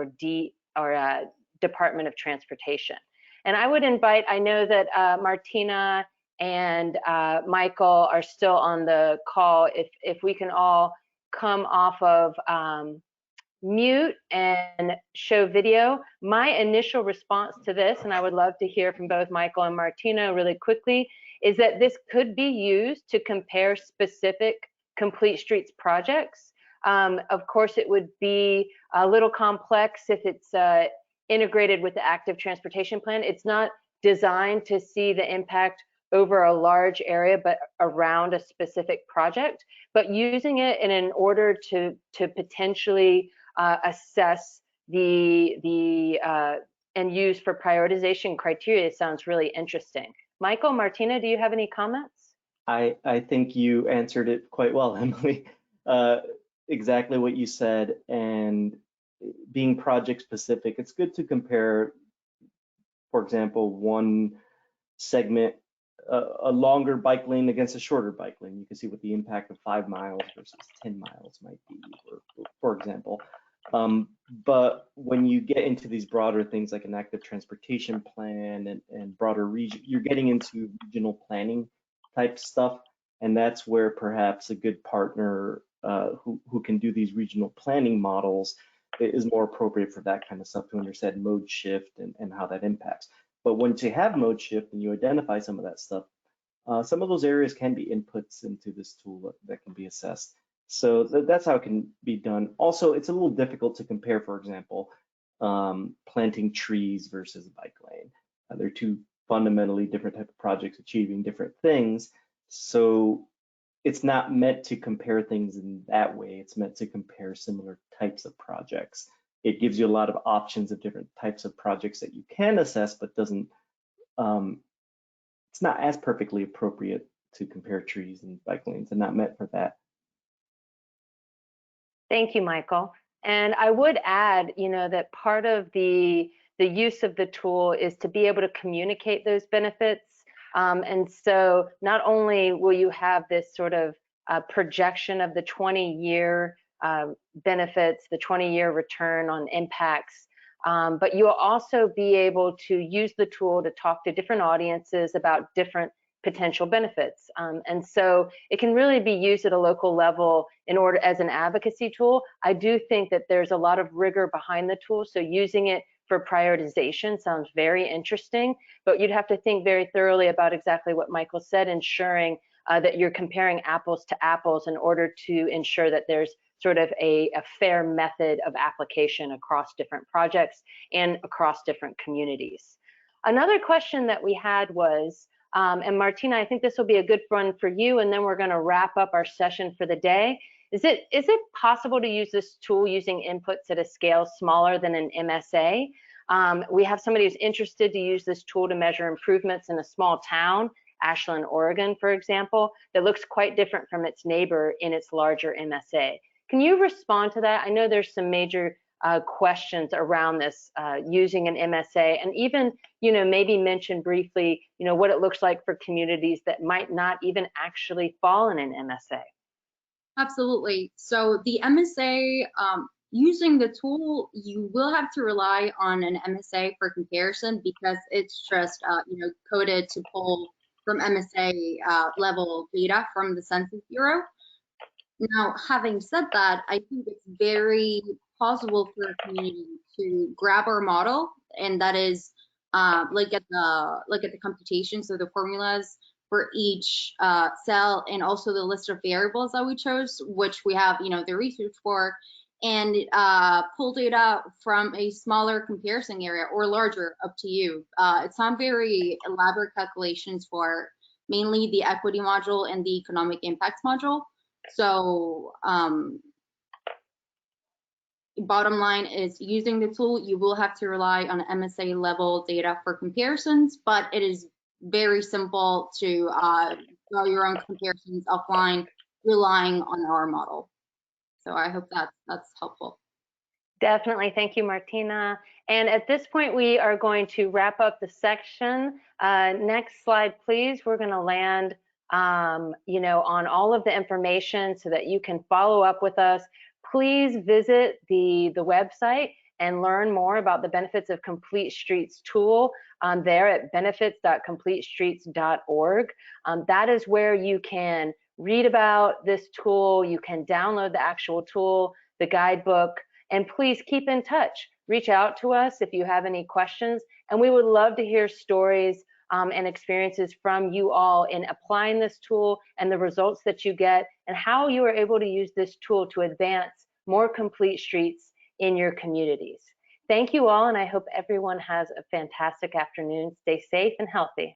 or Department of Transportation. And I would invite, I know that Martina and Michael are still on the call. If we can all come off of mute and show video. My initial response to this, and I would love to hear from both Michael and Martina really quickly, is that this could be used to compare specific complete streets projects. Of course, it would be a little complex if it's integrated with the active transportation plan. It's not designed to see the impact over a large area, but around a specific project. But using it in order to potentially assess and use for prioritization criteria sounds really interesting. Michael, Martina, do you have any comments? I think you answered it quite well, Emily. Exactly what you said, and being project specific, it's good to compare, for example, one segment, a longer bike lane against a shorter bike lane. You can see what the impact of 5 miles versus 10 miles might be, for example. But when you get into these broader things like an active transportation plan and broader region, you're getting into regional planning type stuff, and that's where perhaps a good partner who can do these regional planning models is more appropriate for that kind of stuff to understand mode shift and how that impacts. But once you have mode shift and you identify some of that stuff, some of those areas can be inputs into this tool that can be assessed. So that's how it can be done. Also, it's a little difficult to compare, for example, planting trees versus a bike lane. They're two fundamentally different type of projects achieving different things. So it's not meant to compare things in that way. It's meant to compare similar types of projects. It gives you a lot of options of different types of projects that you can assess, but doesn't, it's not as perfectly appropriate to compare trees and bike lanes, and not meant for that. Thank you, Michael. And I would add, that part of the use of the tool is to be able to communicate those benefits. And so not only will you have this sort of projection of the 20-year benefits, the 20-year return on impacts, but you'll also be able to use the tool to talk to different audiences about different potential benefits. And so it can really be used at a local level in order as an advocacy tool. I do think that there's a lot of rigor behind the tool, so using it for prioritization sounds very interesting, but you'd have to think very thoroughly about exactly what Michael said, ensuring that you're comparing apples to apples in order to ensure that there's sort of a fair method of application across different projects and across different communities. Another question that we had was, and Martina, I think this will be a good one for you, and then we're going to wrap up our session for the day. Is it possible to use this tool using inputs at a scale smaller than an MSA? We have somebody who's interested to use this tool to measure improvements in a small town, Ashland, Oregon, for example, that looks quite different from its neighbor in its larger MSA. Can you respond to that? I know there's some major questions around this using an MSA, and even, maybe mention briefly, what it looks like for communities that might not even actually fall in an MSA. Absolutely. So the MSA, using the tool, you will have to rely on an MSA for comparison because it's just, coded to pull from MSA level data from the Census Bureau. Now, having said that, I think it's very possible for a community to grab our model, and that is look at the computation, so the formulas for each cell, and also the list of variables that we chose, which we have, the research for, and pull data from a smaller comparison area or larger, up to you. It's not very elaborate calculations for mainly the equity module and the economic impacts module. So bottom line is, using the tool, you will have to rely on MSA level data for comparisons, but it is very simple to draw your own comparisons offline, relying on our model. So I hope that's helpful. Definitely. Thank you, Martina. And at this point, we are going to wrap up the section. Next slide, please. We're going to land on all of the information so that you can follow up with us. Please visit the website and learn more about the benefits of Complete Streets tool there at benefits.completestreets.org. That is where you can read about this tool. You can download the actual tool, the guidebook, and please keep in touch. Reach out to us if you have any questions, and we would love to hear stories and experiences from you all in applying this tool and the results that you get, and how you are able to use this tool to advance more complete streets in your communities. Thank you all, and I hope everyone has a fantastic afternoon. Stay safe and healthy.